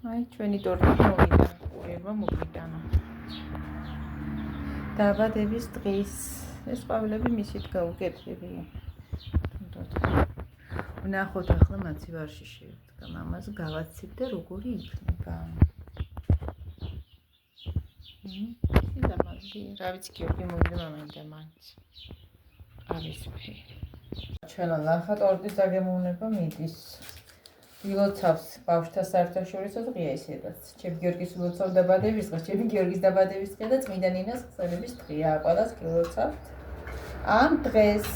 აი ჩვენი ტორტი მოვიდა, ყურება მოვიდანა. დაბადების დღის ეს ყვავილები მისით გაუკეთებია. ვნახოთ ახლა მაცივარში შევდგა, მამას გავაცივ და როგორი იქნება. სიდამაზი, რა ვიცი, გიორგი მოვიდა მამაინდა მაინც. არისფერი. ჩვენო ნახა ტორტის დაგემოვნება მიდის. ვილოცავს ბავშვთა საერთაშორისო დღეა ისედაც. ჩემი გიორგის ვილოცავ დაბადების დღეს, ჩემი გიორგის დაბადების დღე და წმინდა ნინას ხსენების დღეა. ყველას გილოცავთ ამ დღეს.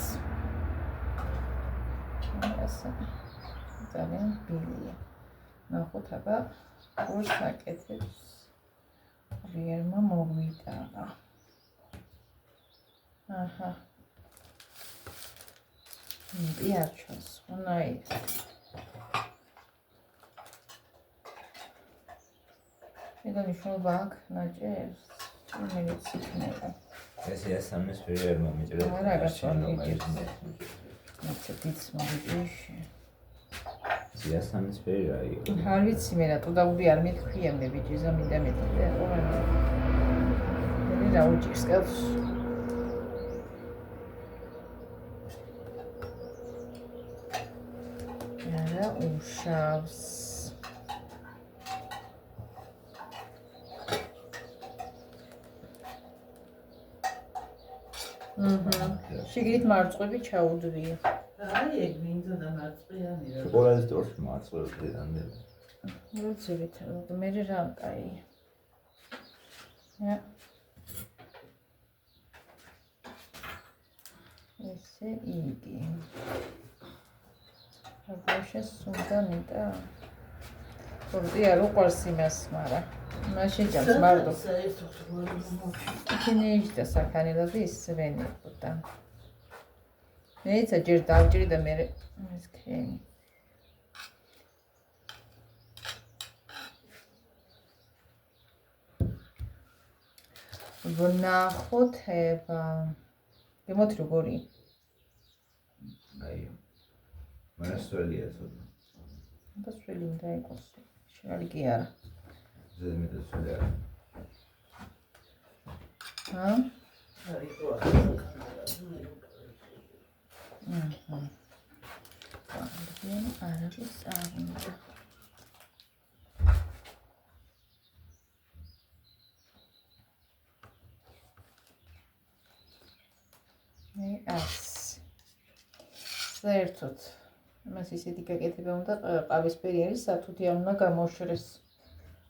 ძალიან ბილია. ნახოთ აბა ყურს აკეთებს. რიერმა მოვიტანა. აჰა. მიაჩოს, ხონაი. Ega მნიშვნელობა აქვს ნაჭერს. რომელიც იქნება. ესეა სამნისფერი არ მომიჭრა. არა, გასვამიჭრს. ნაცე დიდს მომიჭრში. ესეა სამნისფერი რა იყო. არ ვიცი მე რატო დაუდი არ მეთქვია მე ბიჭიზა მინდა მეთქვია. მე რა უჭირს კაც. არა უშავს. შიგნით მარწყვები ჩაუდვია. აი ეგ მინდა და მარწყვიანი რა. შოკოლადის ტორტი მარწყვები დედამდე. როცებით, მე რა კაი. ესე იგი. აბაშა სუნდა მიტა. ტორტი არ უყვარს იმას, მაგრამ მაშინ ჯამს მარტო. იქნეიში და საქანელები ისვენებოდა. მეცა ჯერ დავჭრი და მე ეს ქენი. ვნახოთ ება. გემოთ როგორი? აი. მარასველია ცოტა. დასველი უნდა იყოს. შალი კი არა. ზედმეტად სველი არა. აი ყო. არის აღინდა. მე საერთოდ მას ისეთი გაკეთება უნდა ყავისფერი არის სათუთი არ უნდა გამოშრეს.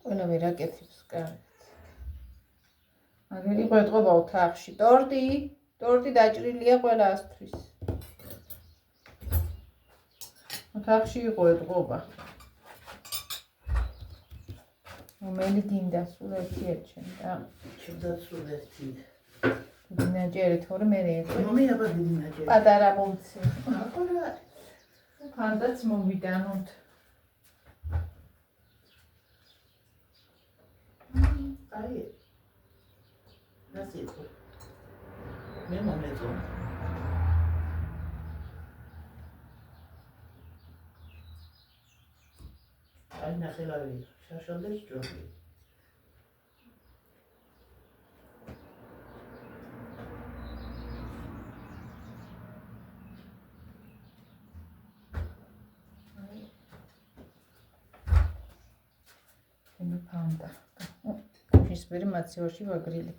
ყველა ვერ აკეთებს კარგად. აგერი ყეთყობა ოთახში. ტორტი დაჭრილია ყველასთვის. ოთახში იყო ეთყობა. მომელი გინდა სულ ერთი ერჩენ და შევდა სულ ერთი. დინაჯერი თორე მე ერთი. მომი აბა დინაჯერი. პატარა მომცი. აკურა. ხანდაც მომვიდანოთ. აი. ნასი იყო. მე მომეწო. აი ნახელავი. შაშალდეს ჯობი. მე ფანტა. ისმერი მაცივარში ვაგრილი.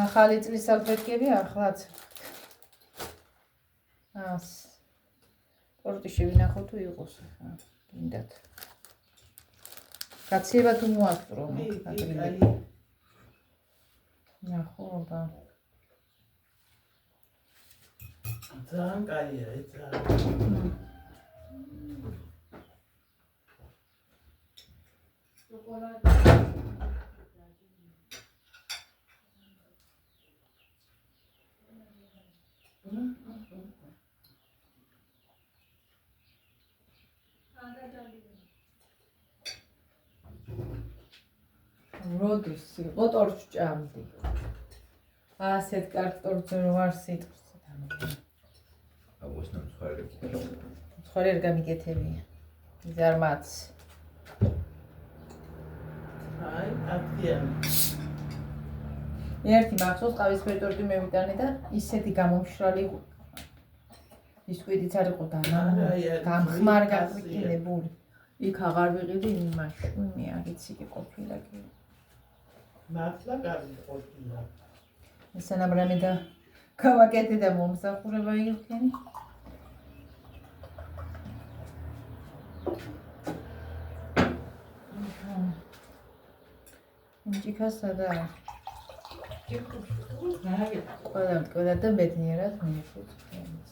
ახალი წლის სალფეტკები ახლაც. ტორტი შევინახო თუ იყოს ახლა. გინდათ. გაციება თუ მოასწრო აგრილი. ნახო აბა. ძალიან კაია ეს რა. როდის იყო ტორტს ჭამდი. ასეთ კარგ ტორტს რო არ სიტყვის. აგვესნა მხარე. მხარე არ გამიგეთებია. ზარმაც. აი, აქტიანი. ერთი მახსოვს ყავისფერი ტორტი მევიტანე და ისეთი გამომშრალი ბისკვიტიც არ იყო და გამხმარ გაკრიტინებული. იქ აღარ ვიყიდი იმაში. მე არ იცი კი ყოფილა კი. მართლა კარგი ყოფილა. სანამ რამე და გავაკეთე და მომსახურება იღქენი. ინჭიქა სადაა? ყველა და ბედნიერად მიიღო წვენს.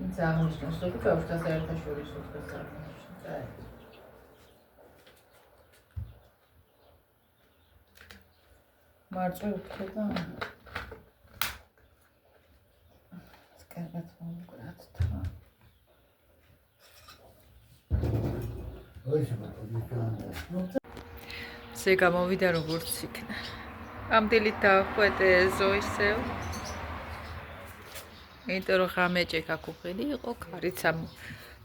ინც აღმოჩნდა, რომ ბავშვთა საერთაშორისო დღეს აღმოჩნდა. მარწვე უთხება. კარგად მომგვრათ თა. ზე გამოვიდა როგორც იქნა. ამ დილით დავხვედე ეზო ისევ. იმიტომ რომ ღამეჭე გაკუღილი იყო, კარიც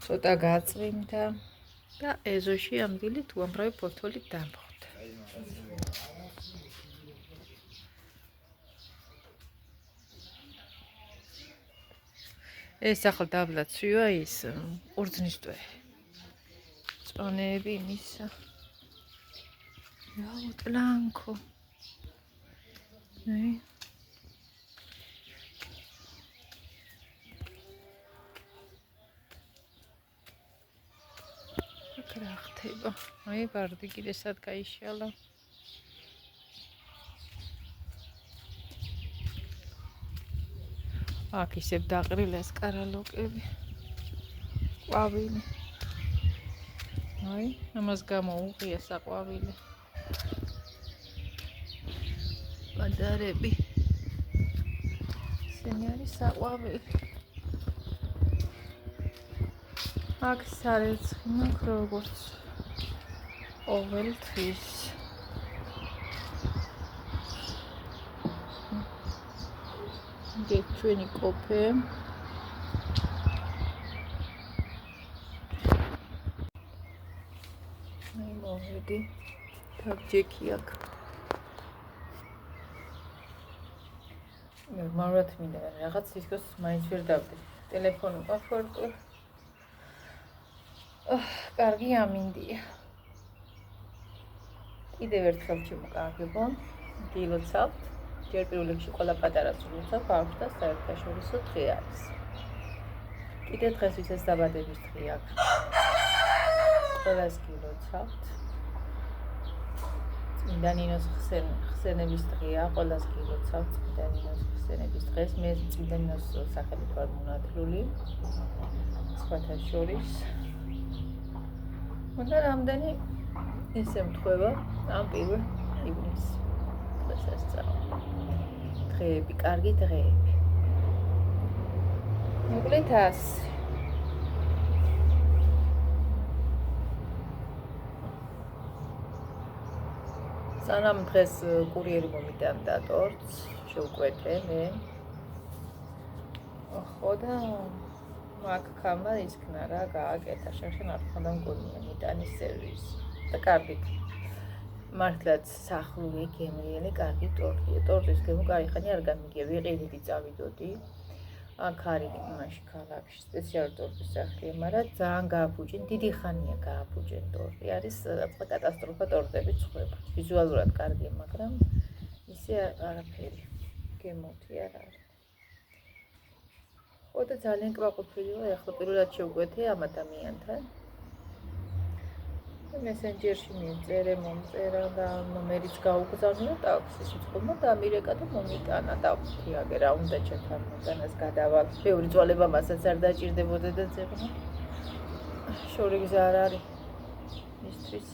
ცოტა გაწვიმდა და ეზოში ამ დილით უამრავი ფოთოლი დამხვდა. ეს ახლა დაბლა ცვივა ის ყურძნის ტვე. წონეები იმისა. Blanco. Nei. Krachtiba. Ai, vardı ki sad kayışala. Ak iseb daqriles qaraloqebi. Ყვავილი. Ai, ამას გამოუღია საყვავილი. Badarები. Ისინი არის საყვავილი. აქ სარეცხი მაქვს როგორც ყოველთვის. ჩვენი კოფე. აი მოვედი. თავჯექი აქ. მართლა მინდა რაღაც ისქოს მაინც ვერ დავდი. ტელეფონი პასვორდი. კარგი ამინდია. კიდევ ერთხელ ჩიმოკარგებო. გილოცავთ. ჯერ პირველ რიგში ყველა პატარას ულოცავ ბავშვთა საერთაშორისო დღე არის. კიდევ დღეს ვისაც დაბადების დღე აქვს. ყველას გილოცავთ. წმინდა ნინოს ხსენების დღეა, ყველას გილოცავთ წმინდა ნინოს ხსენების დღეს. მე წმინდა ნინოს სახელით ვარ მონათლული. სხვათა შორის. უნდა რამდენი ესე მთხვევა ამ პირველ ივნისს. დღეები, კარგი დღეები. მოკლედ ასე. სანამ დღეს კურიერი მომიტანდა ტორტს, შევკვეთე მე. ხო და მაგქამა ისქნა რა, გააკეთა, შეხენ არ ხონდა მგონია მიტანის სერვისი. და კარგით. მართლაც სახლური, გემრიელი, კარგი ტორტია. ტორტის გემო კაიხანი არ გამიგია, ვიყიდით წავიდოდი. აქ არის იმაში ქალაქში სპეციალური ტორტის სახლია, მაგრამ ძალიან გააფუჭენ, დიდი ხანია გააფუჭენ ტორტი. არის კატასტროფა ტორტები ცხოვრება. ვიზუალურად კარგია, მაგრამ ისე არაფერი. გემოთი არ არის. ხო და ძალიან კმაყოფილი ვარ, ახლა პირველად შევკვეთე ამ ადამიანთან. მესენჯერში მიწერე, მომწერა და ნომერიც გაუგზავნა ტაქსის უწყობა და ამირეკა და მომიტანა ტაქსი აგე რა უნდა ჩემთან მოგანას გადავალ. ბევრი ძვალება მასაც არ დაჭირდებოდა და ძებნა. შორი გზა არ არის მისთვის.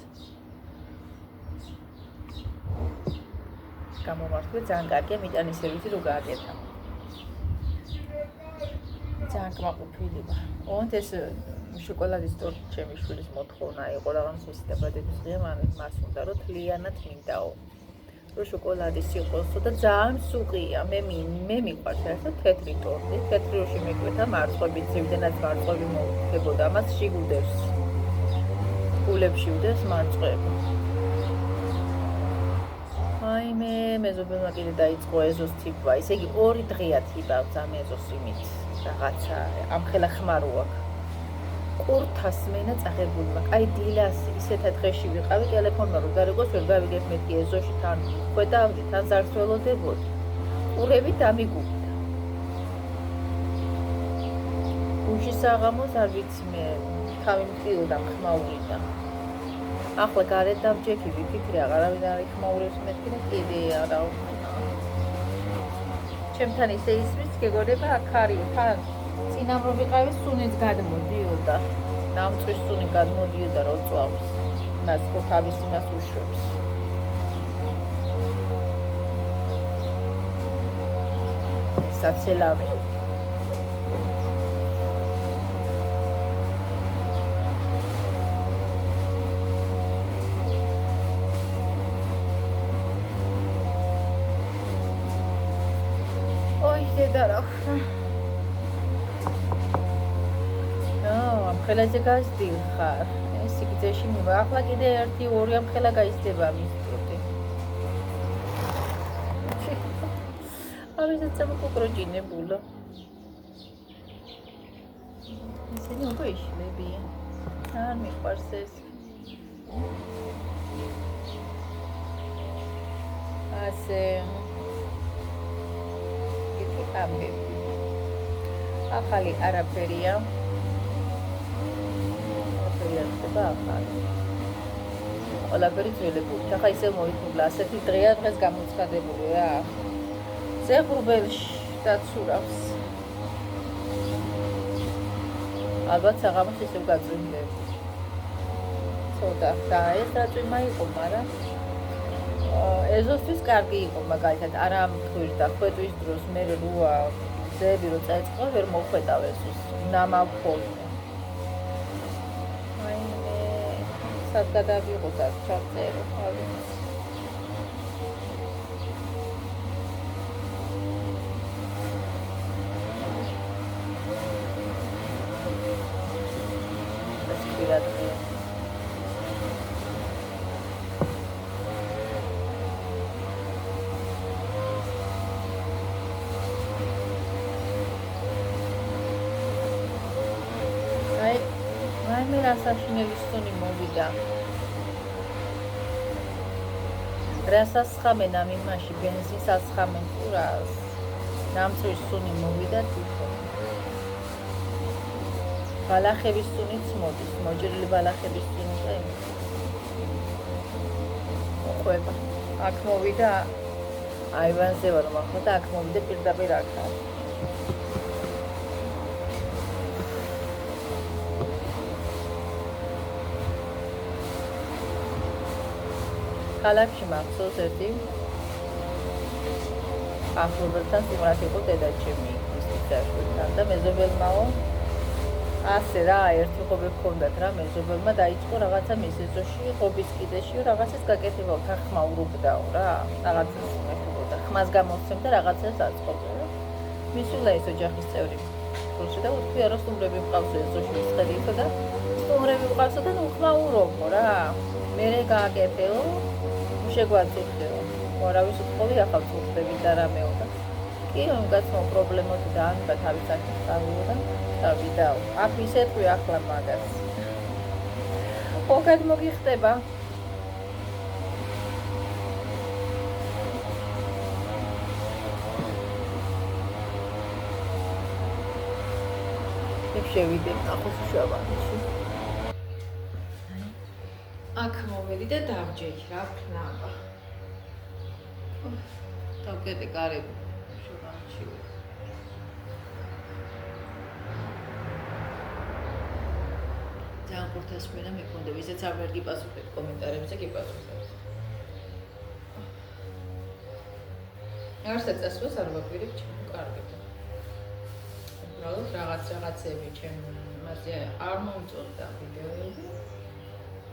გამომართვე ძალიან კარგია მიტანის სერვისი რო გააკეთა. ძალიან კმაყოფილი ვარ. ოღონდ ეს შოკოლადის ტორტი ჩემი შვილის მოთხოვნა იყო რაღაც ის დაბადების დღე მას უნდა რომ თლიანად მინდაო. რომ შოკოლადის იყოსო და ძალიან სუყია. მე მიყვარს საერთოდ თეთრი ტორტი. თეთრი როში მეკვეთა მარწყვები, ძივდენაც მარწყვები მოვხდებოდა. ამას შიგუდევს. ჭიულებში ვდეს მარწყვები. აი მე მეზობელმა კიდე დაიწყო ეზოს თიბვა. ისე იგი 2 დღეა თიბავს ამ ეზოს იმით. რაღაცა ამხელა ხმარო აქვს. კურთას მენა წაღებულმა. აი დილას ისეთა დღეში ვიყავი ტელეფონმა რომ გარეგოს ვერ გავიგებ მეთქი ეზოში თან ხვედავდი თან ზარცველოდებოდი. ყურები დამიგუგდა. გუში საღამოს არ ვიცი მე თავი მტკიოდა ხმაურიდან. ახლა გარეთ დავჯექი ვიფიქრე აღარავინ არ იხმაურებს მეთქი და კიდე არა ჩემთან ისე ისმის გეგონება აქ არის თან წინამ რომ ვიყავი სუნიც გადმოდიოდა ნამწვის სუნი გადმოდიოდა რო წვავს მას ხო თავის იმას უშვებს საცელავი ხელაზე გასდილ ხარ. ეს სიგრძეში მივა. ახლა კიდე 1-2 ამ ხელა გაიზრდება მის პროტე. ამისაც მოკროჯინებულა. ისინი უკვე იშლებიან. არ მიყვარს ეს. ასე იგი ამბე. ახალი არაფერია. ყველაფერი ძველებული. ახლა ისე მოიწვლა, ასეთი დღეა დღეს გამოცხადებული რა. ზეღრუბელში დაცურავს. ალბათ საღამოს ისევ გაწვიმდები. ცოტა და ეს დაწვიმა იყო, მაგრამ ეზოსთვის კარგი იყო მაგალითად, არა ამქვირდა ხვეტვის დროს მე როა ზეები რო წაეწყო, ვერ მოხვედავ ეზოს. ნამავქოლნე. სად გადავიღოთ აქ ჩავწერო ხალხი ეს პირადია აი მე რასაშინელი სტონი მოვიდა რასას ხამენ ამ იმაში ბენზინს ასხამენ ყურას ნამწვის სუნი მოვიდა თვითონ ბალახების სუნიც მოდის მოჭრილი ბალახების სუნი და ყვება აქ მოვიდა აივანზე ვარ ახლა და აქ მოვიდა პირდაპირ აქ ქალაქში მახსოვს ერთი ახლობელთან სიმღერად იყო დედაჩემი ისიც დაშვიდან და მეზობელმაო ასე რა ერთი ხობე ჰქონდათ რა მეზობელმა დაიწყო რაღაცა მის ეზოში ხობის კიდეში რაღაცას გაკეთებდა თან ხმაურობდაო რა რაღაცას მეხებოდა ხმას გამოსცემდა რაღაცას აწყობდა რა მისულა ეს ოჯახის წევრი პროსე და უთქვი არა სტუმრები მყავს ეზოში ისხელი იყო და სტუმრები მყავსო და ნუ ხმაურობო რა მერე გააკეთეო შეგვაწუხდეო. მორავის უთხოვნი ახალ წუხდები და რამეო და კი უმკაცო პრობლემოთი დაანბა თავის აქეთ წავიდა და დავიდაო. აქ ისეთვი ახლა მაგას. ოღონდ მოგიხდება. იქ შევიდე ახოს შევანში. აქ მოვედი და დავჯექი რა ვქნაბა. დავკეტე გარები შევანში. ძალიან ხურთას მენა მეკონდა, ვისაც არ ვერ გიპასუხებ კომენტარებზე გიპასუხებ. არც წასვლას არ ვაკვირებ ჩემ კარგად. უბრალოდ რაღაცები ჩემ მასე არ მომწონდა ვიდეოები.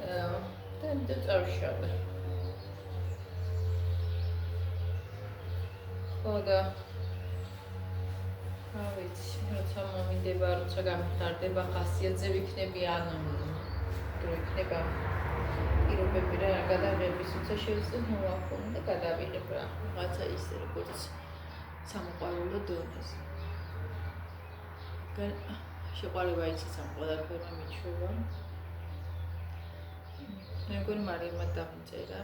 და მე წავშალე. ხოდა რა ვიცი, როცა მომიდება, როცა გამხარდება ხასიათზე ვიქნები ან რო იქნება მოგებები რა გადაღების უცა შევწევ მოვახონე და გადავიღებ რა რაღაცა ისე როგორც სამოყვარულო დონეზე. შეყვარება იცის ამ ყველაფერმა მიჩვევა. მე მგონი მარიამად დამიწერა.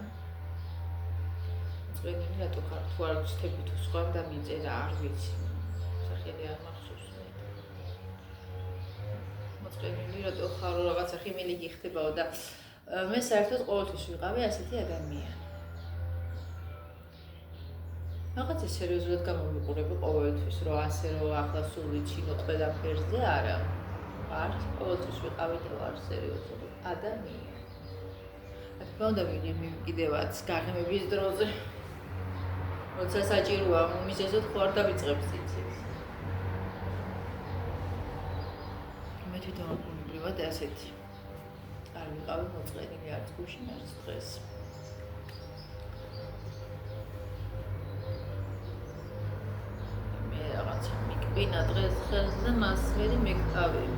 წვენილი რატო ხარ თუ არ ვცდები თუ სხვა დამიწერა არ ვიცი. სახელი არ მახსოვს. მოწვენილი რატო ხარ რაღაცა ხიმილი გიხდებაო და მე საერთოდ ყოველთვის ვიყავი ასეთი ადამიანი. რაღაცა სერიოზულად გამოვიყურები ყოველთვის, რომ ასე რომ ახლა სულ ვიცინოთ ყველაფერზე, არა. არ, ყოველთვის ვიყავი და ვარ სერიოზული ადამიანი. რა უნდა ვიღიმი კიდევაც გაღიმების დროზე. როცა საჭიროა მიზეზოდ ხო არ დავიწყებ სიცილს. მე თვითონ უნებრივად ასეთი. არ ვიყავი მოწყენილი არც გუშინ, არც დღეს. მე რაღაცა მიკბინა დღეს ხელზე მას ვერ მეკავი.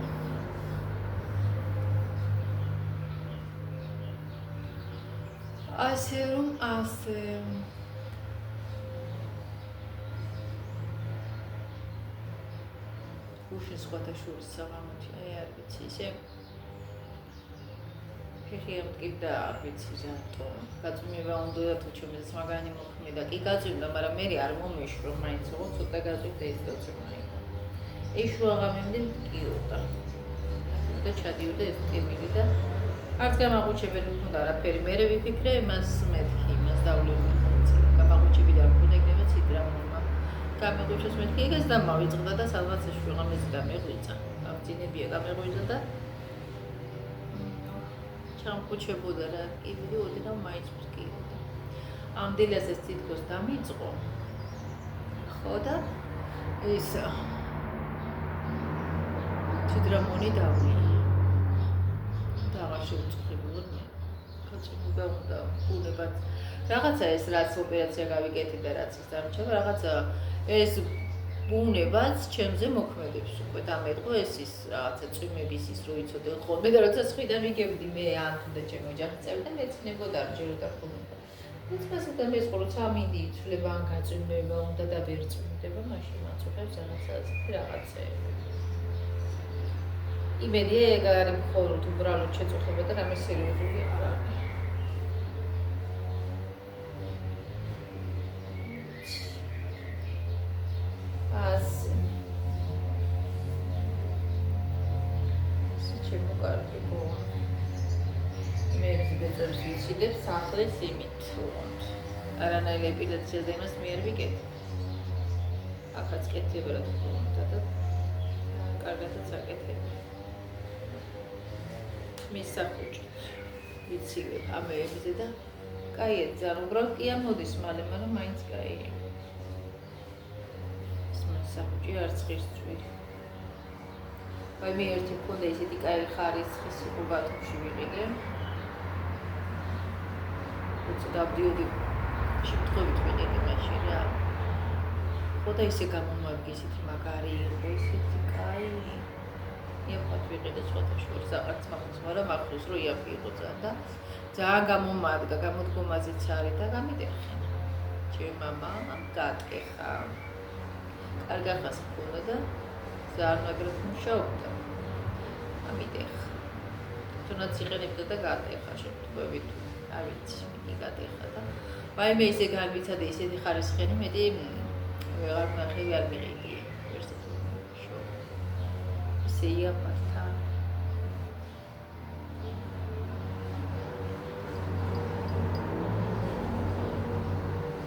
ასე რომ ასე გუშინ სხვათა შორის საღამოთი აი არ ვიცი ისე ფეხი ამტკივდა არ ვიცი ზარტო გაწვიმება უნდა თუ ჩემს მაგანი მოხმიდა კი გაწვიმდა მაგრამ მე არ მომეშრო მაინც ხო ცოტა გაწვიმდა ის გაწვიმდა ეშო აღამემდე მტკიოდა და ჩადიოდა ეს კემილი და არც გამაყუჩებელი უნდა არაფერი მე ვიფიქრე იმას მეთქი იმას დავლები გამაყუჩები და უნდა იქნება ციტრამომა გამეღვიჩეს მეთქი ეგეც და მავიწყდა და სადღაც ეშვიღამეს და მეღვიცა აღძინებია გამეღვიძა და ჩამხუჩებოდა რა კიდე ოდნავ მაინც მტკიოდა ამ დილას ეს თითქოს დამიწყო ხო და ეს ციტრამონი დავი აღარ შევწყვეტილო მე. კაცი უნდა უნებად რაღაცა ეს რაც ოპერაცია გავიკეთე და რაც ის დამრჩება რაღაცა ეს უნებაც ჩემზე მოქმედებს უკვე და მეტყო ეს ის რაღაცა წვიმების ის რო იცოდე ხოლმე და როცა სხვიდან ვიგებდი მე ან თუნდაც ჩემი ოჯახი წევდა მეცნებოდა არ ჯეროდა ხოლმე. მეც მასედა მესყო როცა ამინდი იცვლება ან გაწვიმება უნდა და ვერ წვიმდება მაშინ მაწუხებს რაღაცა რაღაცეები. იმედია ეგ არის მხოლოდ უბრალოდ შეწუხება და რამე სერიოზული არ არის. ასე. ჩემო კარგი ბოა. მე ზედაც ვიციდებ სახლის იმით. არანაირი ეპილაციაზე იმას მიერ ვიკეთე. ახაც კეთება რა თქმა და კარგადაც აკეთებ. მისახუჭით ვიცილებ ამეებზე და კაია ძალიან უბრალოდ კი ამოდის მალე მაგრამ მაინც კაია ეს მისახუჭი არც ღირს წვილი აი მე ერთი მქონდა ისეთი კაი ხარისხის იყო ბათუმში ვიყიდე უცებ დავდიოდი შემთხვევით ვიყიდე მაშინ რა ხო და ისე გამომადგე ისეთი მაგარი იყო ისეთი კაი იაფად ვიყიდე სხვათა შორის აღარც მახსოვს მაგრამ მახსოვს რომ იაფი იყო ძალიან გამომადგა გამოდგომაზეც არის და გამიდეხა ჩემი მამა გატეხა კარგი ახას ჰქონდა და ძალიან მაგრად მუშაობდა გამიდეხა თუნდაც იყენებდა და გატეხა შემთხვევით არ ვიცი მე გატეხა და ვაიმე ისე განვიცადე ისეთი ხარისხენი მეტი ვეღარ ნახევი არ მიყიდი იაფართა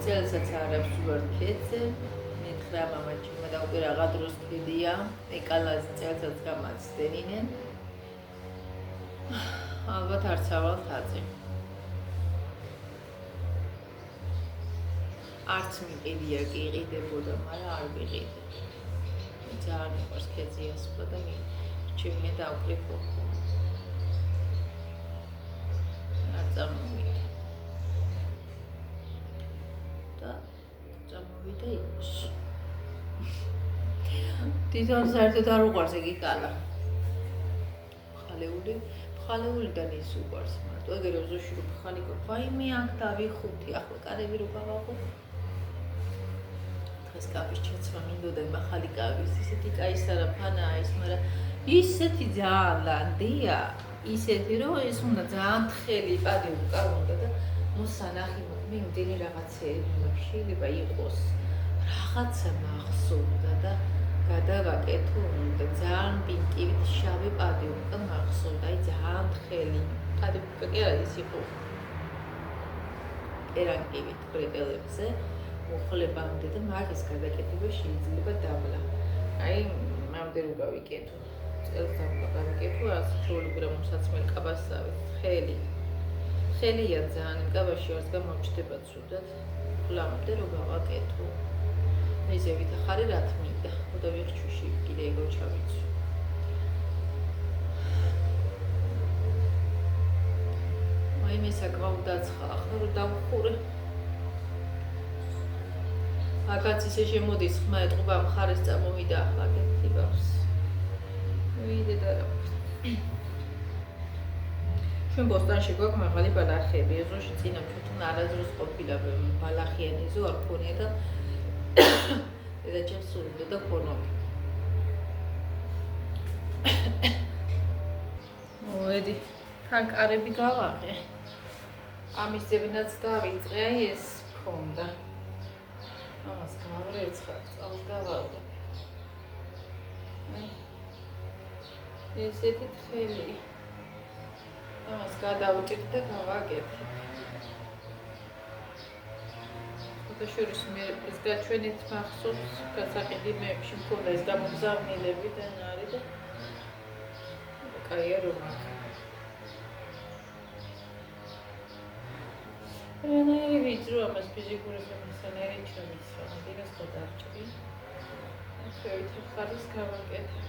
წელსაც არ აქვს უარ ქეცე მითხრა მამა ჩემმა და უკვე რაღა დროს ქედია ეკალას წელსაც გამაცდენინე ალბათ არც ავალ თაწი არც მიყიდია კი იყიდებოდა მაგრამ არ ვიყიდე ძალიან მიყვარს ქეძი ასვლა და ჩემი დავკრიფო არ წამოვიდა და წამოვიდა იმაში თვითონ საერთოდ არ უყვარს ეგ იკალა ხალეული ხალეულიდან ის უყარს მარტო ეგრე ოზოში რო ხალიკო ვაიმე აქ დავიხუთი ახლა კარები რო გავაღო დღეს კაფის ჩაცმა მინდოდა იმახალი კავის ისეთი კაისარა ფანაა ის მაგრამ ისეთი ძალიან ლანდია ისეთი რომ ეს უნდა ძალიან თხელი პადი უკავონდა და მოსანახი მიმდენი რაღაცეები შეიძლება იყოს რაღაცა მახსოვდა და გადავაკეთო უნდა ძალიან პინკივით შავი პადი უკვე მახსოვდა აი ძალიან თხელი პადი უკვე კი არა ის იყო ერანგივით ბრეტელებზე უხლებამდე და მაგის გადაკეთება შეიძლება დაბლა აი მამდე რო გავიკეთო წელს დავიკეთო 100 კილოგრამ საცმელ კაბასავით ხელია ძალიან კაბაში არც გამოჩდება ცუდად ხლამდე რო გავაკეთო მეზევით ახარი რა თმინდა ხოდა ვიხჩუში კიდე ეგო ჩავიცვი აი მე საკმაოდ დაცხა ახლა რო დავხურე აკაც ისე შემოდის ხმა ეთყობა მხარეს წამოვიდა ახლა გეთიბავს ვიდე და ჩვენ ბოსტანში გვაქვს მაღალი ბალახები ეზოში წინა თვითონ არაზრუს ყოფილა ბალახიანი ეზო არ ქონია და დედაჩემს სურდა და ქონოდი მოედი თან კარები გავაღე ამის ძებნაც დავიწყე აი ეს ქონდა ამას გავარეცხა წავს გავავდა ესეთი თხელი ამას გადავჭირ და გავაკეთე შორის მე ეს გაჩვენეთ მახსოვს გასაყიდიმეებში მქონდა ეს გამოგზავნილები და ნარი და კაია რომ რანაირი ვიძრო ამას ფიზიკური ფუნქციონერი ჩამის ამას გადავჭრი ახლა ხარის გავაკეთე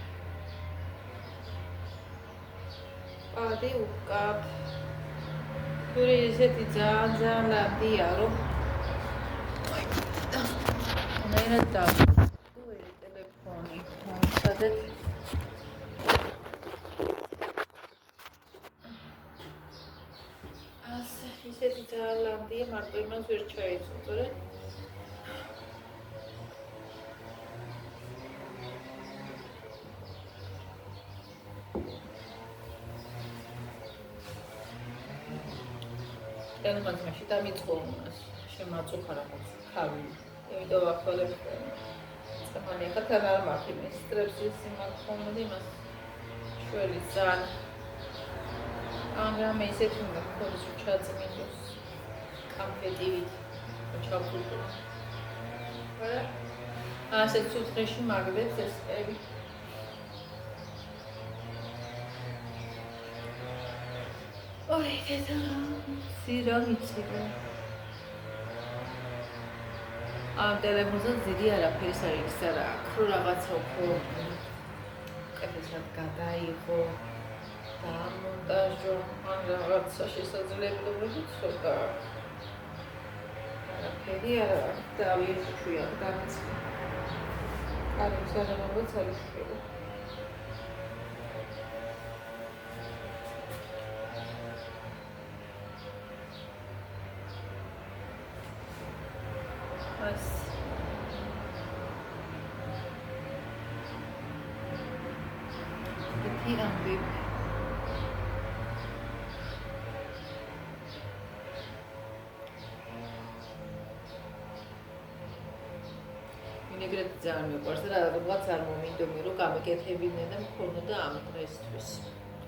პადი უკავ თური ესეთი ძალიან ლადია რომ მერე და ტელეფონი სადაც ასე ისეთი ძალიან ლადია მარტო იმას ვერ ჩაიცოწრე მაშინ დამიწყო მას შემაწუხა რაღაც ხავი იმიტომ ახალებ სამანი ხათა არ მაქვს იმის სტრესის იმაქონდა იმას შველი ძალიან ამრამ ისეთი უნდა ხოდეს ჩაწმინდოს კამფეტივით ჩავხუტო არა ასე ცუცხეში მაგდებს ეს ები ოი დედა სირამიცი ამ ტელეფონზე ძირი არაფერს არ იქს არა აქ რო რაღაცა უფრო კეთილად გადაიღო დამონტაჟო ან რაღაცა შესაძლებლობები ცოტა არაფერი არა დავიშვია დამიწყე კარგი საღამოც არის შეიძლება ეგრეთ ძალიან მიყვარს და რაღაც არ მომინდომი რომ გამეკეთებინე და მქონოდა ამ დღესთვის.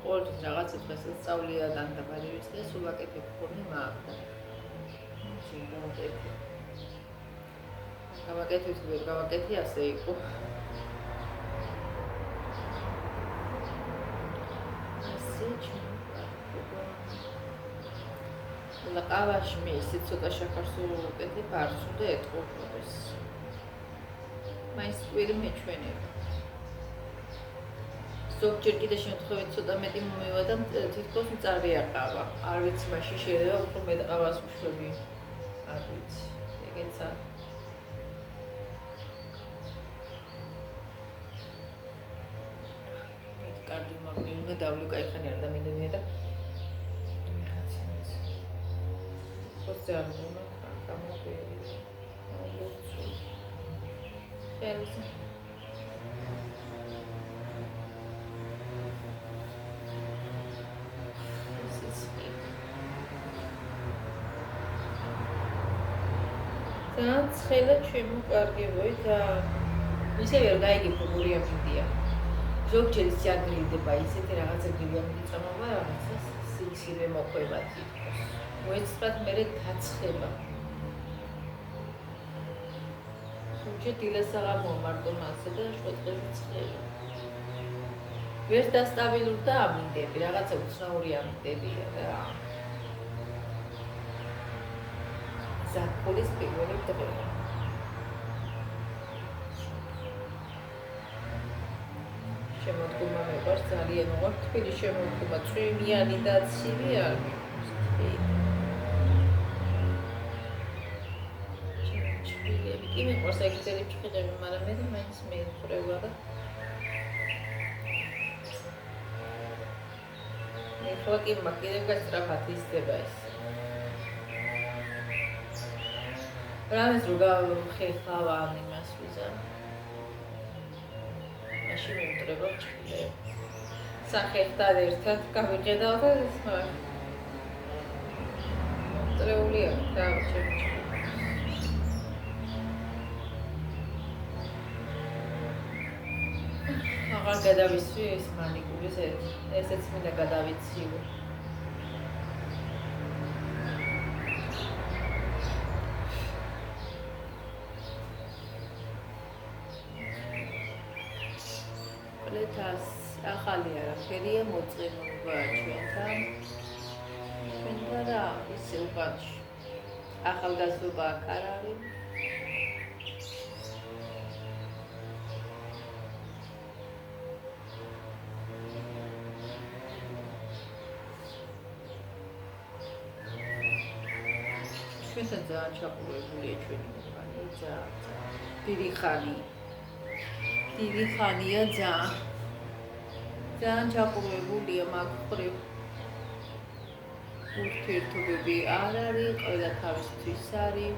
ყოველთვის რაღაცა დღეს სწავლია დანდაბალი ვიცი და სულ აკეთებ ხოლმე მაგდა. გავაკეთე ასე იყო. ასე ჩამოყარა. ყავაში მე ისე ცოტა შაქარს უკეთებ არც უნდა ეთყობოდეს. მაინც კვირი მეჩვენება. ზოგჯერ კიდე შემთხვევით ცოტა მეტი მომევა და თითქოს მწარია ყავა. არ ვიცი მაშინ შეიძლება უფრო მეტ ყავას ვშვები. არ ვიცი. ეგეც არ. კარგი მაგნი უნდა დავლი кайხანი არ დამინდენია და ძალიან გამოგები. ხელზე. და ცხელა შემოკარგებოი და ისე ვერ გაიგებია ფიდია. ზოგჯერ სიაგრილდება ისეთი რაღაცა გიამიწამობა რაღაცა სიცხე მოყვება თითქოს. მოეცხრათ მე დაცხება. ზოგჯერ დილას აღარ მომარტო მასე და შოთები ცხელი. ვერ დასტაბილურდა ამინდები, რაღაცა უცნაური ამინდებია და ზაფხულის პირველი დღე. შემოდგომა მეყარს ძალიან უყვარ თბილი შემოდგომა, წვიმიანი და ცივი არ მიყვარს. ჩხილები კი მიყვარს ეგრე ჩხილები, მაგრამ მე მაინც მეუხრევა და ეხლა კი მაგერებ გასწრაფად ისდება ეს. რამეს რო ხეხავა ამ იმას ვიზა. მაშინ მეუტრება ჩხილები. სახეთან ერთად გავიყედავ და ტრეულია და ჩემი. აღარ გადავიცვი ეს მანიკურის ესეც მინდა გადავიციო. ლეთას ახალი არაფერია მოწმობა ჩვენთან. ჩვენთან რა ისე უკანში. ახალგაზრდობა აქ არ არის. ჩვენთან ძალიან ჩაყურებულია ჩვენი მოყანი, ძალიან დიდი ხანია ძალიან ჩაყურებულია მაგ ხრივ. ურთიერთობები არ არის, ყველა თავისთვის არის.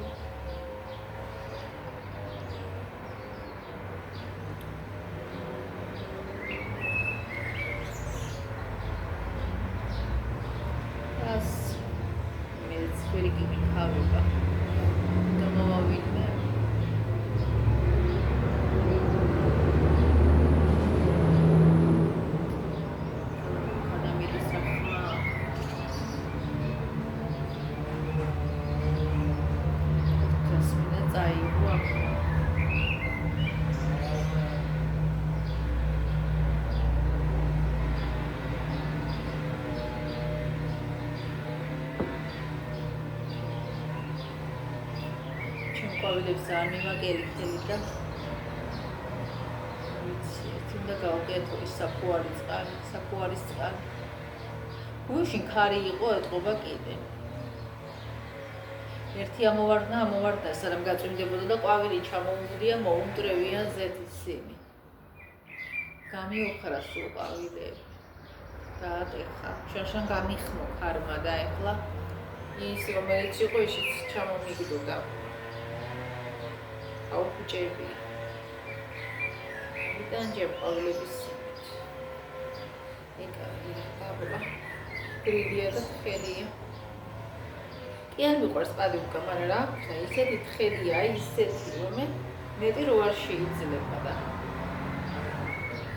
ხავება და მოვავიდე ადამიანის საქმე დასმინა წაიგო ყვავილებს არ მიმაგერი ხელი და ვიცი, თუნდა გავყიათო ის საფუარის წყალი. გუშინ ქარი იყო, ეტყობა კიდე. ერთი ამოვარდა, სანამ გაწვიმდებოდა და ყვავილი ჩამოუგდია, მოუმტრევია ზეთისიმი. გამიოხრა სულ ყვავილები. დაატეხა, შანშან გამიხმო ქარმა და ეხლა ის რომელიც იყო, ისიც ჩამომიგდოდა. აუხუჭები. იტანჯებ ყვავილების სიმით. ეკაბლა. გრილია და თხელია. კი არ მიყვარს პადი უკა, მაგრამ რა აქვს, ისეთი თხელია, ისეთი რომ მეტი რო არ შეიძლება და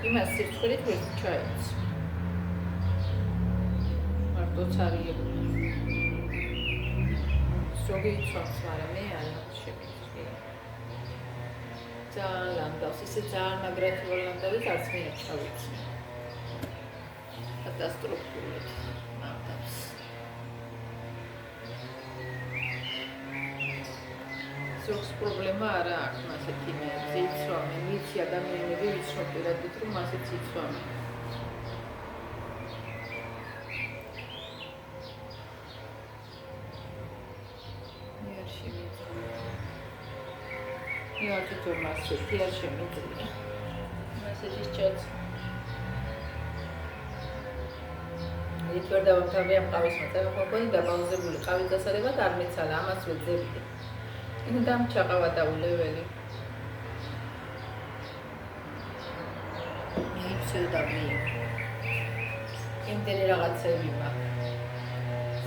იმას სიცხვილით ვერ ჩაიც. მარტოც არის. ზოგი იცვამს, მაგრამ მე არ შემიძლია. ძალიან ლანდავს, ისე ძალიან მაგრად ლანდავს, არც მე არ ჩავიცნე. კატასტროფულად ლანდავს. ზოგს პრობლემა არა აქვს ასეთი მეებზე იცვამენ, ვიცი ადამიანები ვიცნობ პირადად, რომ ასეც იცვამენ. Я хочу массу, я же медленно. Масса сейчас. მით ვერ დავამთავრე ამ ყავის მოწევა, ხოლმე დაბალზებული ყავის დასალევად არ მეცალა, ამას ვეძებდი. იქ დამჩაყავა დაულეველი. მიიწევდა მე. იმდენი რაღაცები მაქვს.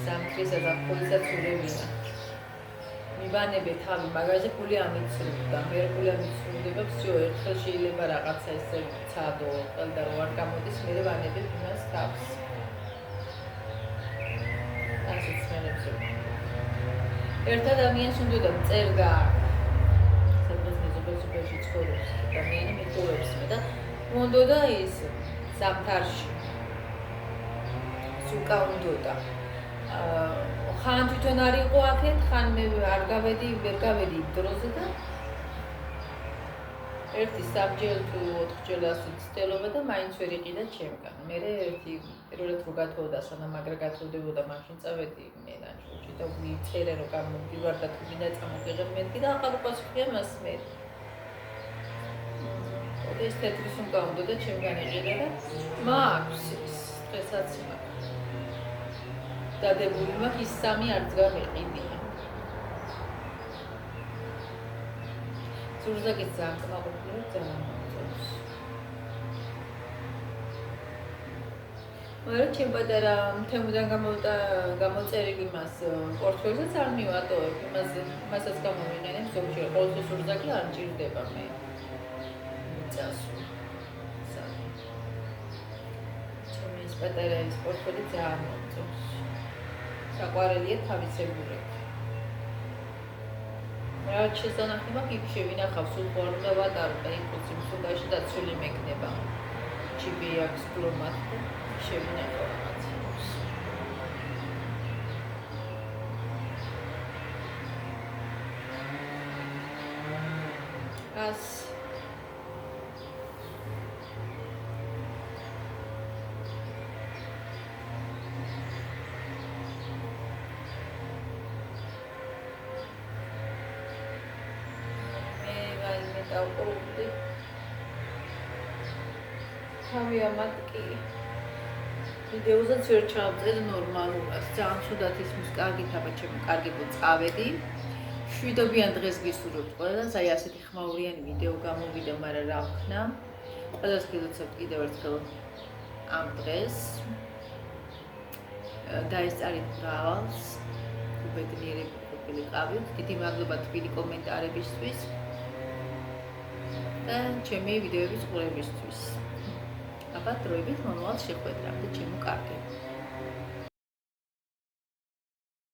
სამთრისა და ფულისაც ურევია. მიბანები თავი მაგაზე ფული ამიცრუდა, მე ფული ამიცრუდება, всё, ერთხელ შეიძლება რაღაცა ისე ცადო, და რო არ გამოდის, მე ვანები იმას თავს. ასეც მერებზე. ერთ ადამიანს უნდა წერდა სადღაც მეზობელში ცხოვრობს, ადამიანი მიყურებს მე და უნდა ის სამთარში. სუკა უნდა ხან თვითონ არ იყო აქეთ, ხან მე არ გავედი, ვერ გავედი დროზე და ერთი საბჯერ თუ 4ჯერ ასწელობა და მაინც ვერ იყიდა ჩემგან. მე ერთი პირველად რო გათხოვდა, სანამ მაგრა გათხოვდებოდა, მაშინ წავედი მე ნაჭუჭი და ვიწერე რომ გამომდივარ და თუ მინდა წამოგიღებ მეთქი და ახალ პასუხია მას მე. ეს თეთრი სუმკა უნდა და ჩემგან იყიდა და მაქვს ის დღესაც მაქვს. დადებული მაქვს ის სამი არც გამიყიდია. ზურზაკის ძალიან კმაყოფილია, ძალიან მომწონს. მაგრამ ჩემ პატარა თემუდან გამოწერილი მას პორტფელისაც არ მივატოვებ, მასაც გამოვიყენებ ზოგჯერ, ყოველთვის ზურზაკი არ მჭირდება მე. ჩემი ეს პატარა ის პორტფელი ძალიან მომწონს. საყვარელია თავისებურად. რაც შესანახი მაქვს, იქ შევინახავ, სულ ხوار უნდა ვატარო და იმპულსი მსუგაში დაცული მექნება. ჩიპი აქვს ფლომად და შევინახავ რაღაცებს. ას დავყურდი. თავი ამატკი. ვიდეოზეც ვერ ჩავწერ ნორმალურად. ძალიან ცუდად ისმის კარგით, აბა ჩემო კარგი წავედი. შვიდობიან დღეს გისურვებთ ყველას. აი ასეთი ხმაურიანი ვიდეო გამოვიდა, მაგრამ რა ვქნა. ყველას გილოცავთ კიდევ ერთხელ ამ დღეს. დაესწარით მრავალს. უბედნიერები ყოფილიყავით. დიდი მადლობა თბილი კომენტარებისთვის. და ჩემი ვიდეოების ყურებისთვის. აბა დროებით მომავალ შეხვედრამდე, ჩემო კარგები.